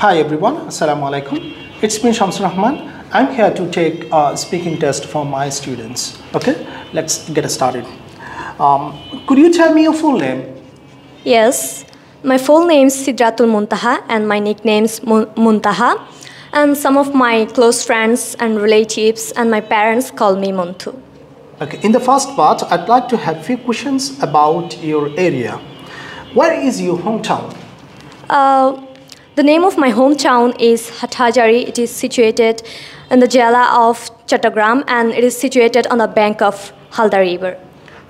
Hi everyone, Assalamu alaikum. It's me Shamsul Rahman. I'm here to take a speaking test for my students. Okay, let's get started. Could you tell me your full name? Yes, my full name is Sidratul Muntaha and my nickname is Muntaha. And some of my close friends and relatives and my parents call me Muntu. Okay, in the first part, I'd like to have few questions about your area. Where is your hometown? The name of my hometown is Hathajari. It is situated in the Jela of Chattogram and it is situated on the bank of Halda River.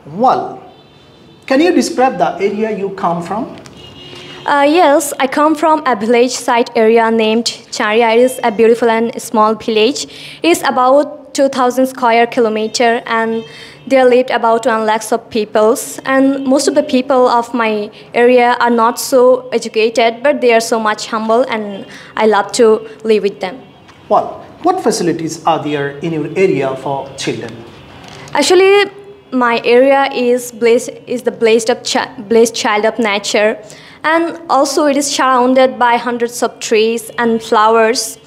Well, can you describe the area you come from? Yes, I come from a village site area named Charia. It is a beautiful and small village. It is about 2,000 square kilometer and there lived about 1 lakh of people. And most of the people of my area are not so educated, but they are so much humble and I love to live with them. Well, what facilities are there in your area for children? Actually, my area is the blessed child of nature. And also it is surrounded by hundreds of trees and flowers.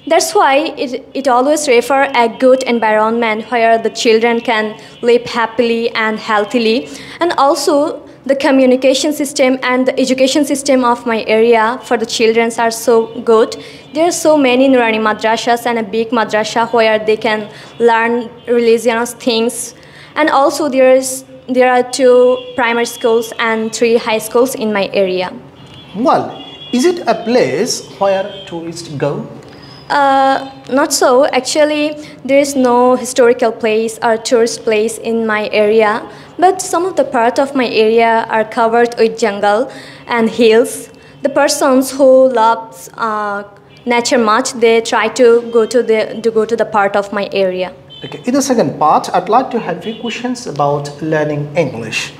That's why it always refers a good environment where the children can live happily and healthily. And also the communication system and the education system of my area for the children are so good. There are so many Nurani madrasas and a big madrasa where they can learn religious things. And also there are 2 primary schools and 3 high schools in my area. Well, is it a place where tourists go? Not so. Actually, there is no historical place or tourist place in my area. But some of the parts of my area are covered with jungle and hills. The persons who love nature much, they try to go to the part of my area. Okay. In the second part, I'd like to have few questions about learning English.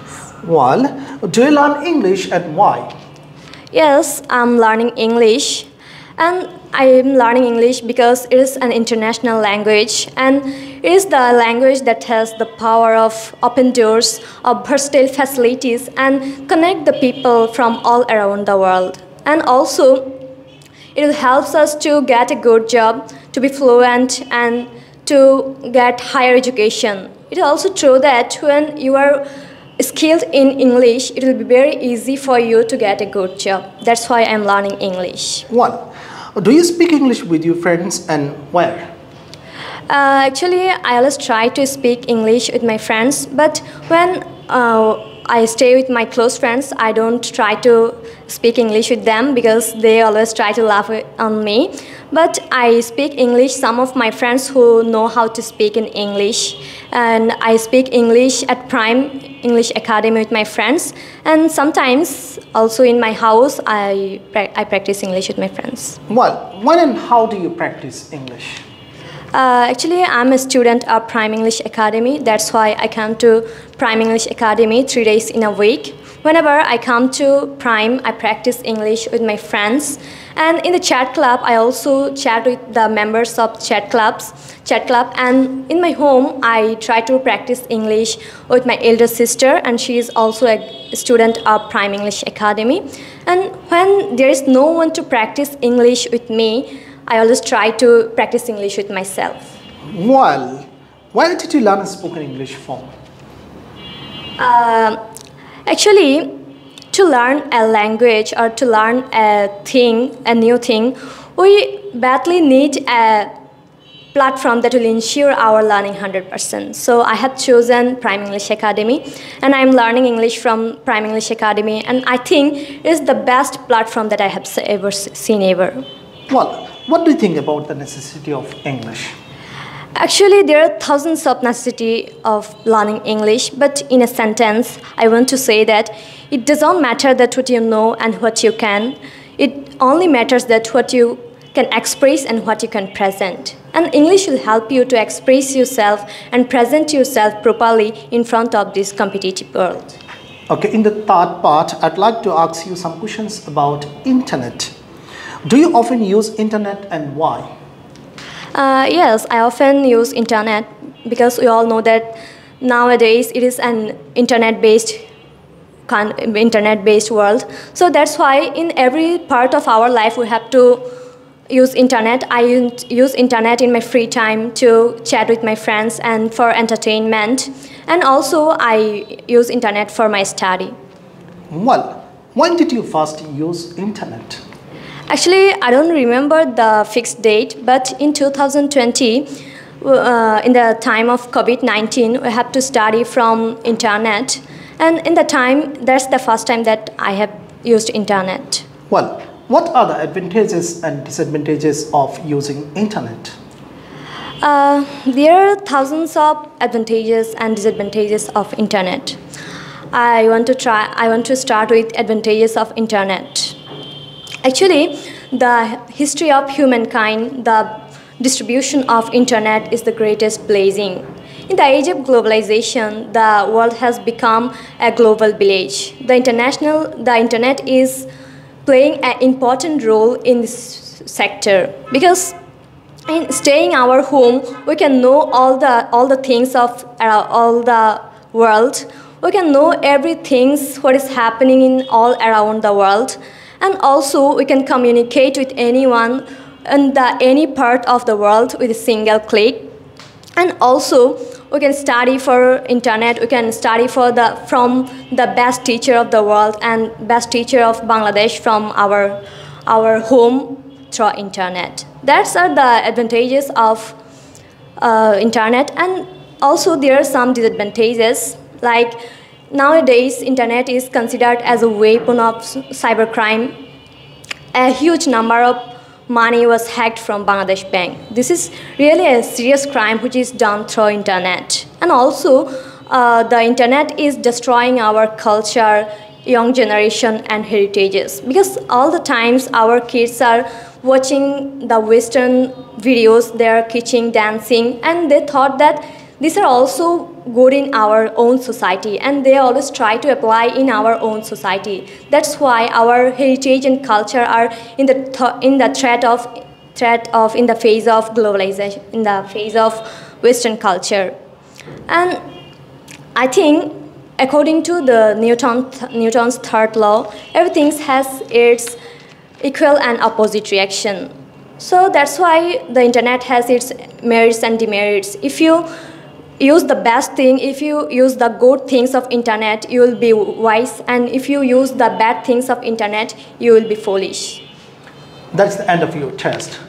Well, do you learn English and why? Yes, I'm learning English. And I am learning English because it is an international language and it is the language that has the power of open doors, of versatile facilities and connect the people from all around the world. And also, it helps us to get a good job, to be fluent and to get higher education. It is also true that when you are skilled in English, it will be very easy for you to get a good job. That's why I'm learning English. Well, do you speak English with your friends and where? Actually, I always try to speak English with my friends, but when I stay with my close friends, I don't try to speak English with them because they always try to laugh on me. But I speak English, some of my friends who know how to speak in English. And I speak English at Prime English Academy with my friends. And sometimes also in my house, I practice English with my friends. Well, when and how do you practice English? Actually, I'm a student of Prime English Academy. That's why I come to Prime English Academy 3 days in a week. Whenever I come to Prime, I practice English with my friends. And in the chat club, I also chat with the members of chat club. And in my home, I try to practice English with my elder sister, and she is also a student of Prime English Academy. And when there is no one to practice English with me, I always try to practice English with myself. Well, why did you learn spoken English from? Actually, to learn a language or to learn a new thing, we badly need a platform that will ensure our learning 100%. So I have chosen Prime English Academy and I'm learning English from Prime English Academy and I think it is the best platform that I have ever seen ever. Well, what do you think about the necessity of English? Actually, there are thousands of necessity of learning English, but in a sentence, I want to say that it doesn't matter that what you know and what you can. It only matters that what you can express and what you can present. And English will help you to express yourself and present yourself properly in front of this competitive world. Okay, in the third part, I'd like to ask you some questions about internet. Do you often use internet and why? Yes, I often use internet because we all know that nowadays it is an internet-based internet-based world. So that's why in every part of our life we have to use internet. I use internet in my free time to chat with my friends and for entertainment, and also I use internet for my study. Well, when did you first use internet? Actually, I don't remember the fixed date, but in 2020, in the time of COVID-19, we have to study from internet, and in the time, that's the first time that I have used internet. Well, what are the advantages and disadvantages of using internet? There are thousands of advantages and disadvantages of internet. I want to start with advantages of internet. Actually, the history of humankind, the distribution of internet is the greatest blessing. In the age of globalization, the world has become a global village. The internet is playing an important role in this sector, because in staying our home, we can know all the things of all the world. We can know everything what is happening in all around the world, and also we can communicate with anyone in any part of the world with a single click. And also we can study for internet. We can study from the best teacher of the world and best teacher of Bangladesh from our home through internet. That's are the advantages of internet, and also there are some disadvantages. Like nowadays, internet is considered as a weapon of cybercrime. A huge number of money was hacked from Bangladesh bank. This is really a serious crime which is done through internet. And also, the internet is destroying our culture, young generation and heritages, because all the times our kids are watching the Western videos, they are kitchen dancing, and they thought that these are also good in our own society, and they always try to apply in our own society. That's why our heritage and culture are in the phase of globalization, in the phase of Western culture. And I think according to the Newton's third law, everything has its equal and opposite reaction. So that's why the internet has its merits and demerits. If you use the best thing, if you use the good things of internet, you will be wise, and if you use the bad things of internet, you will be foolish. That's the end of your test.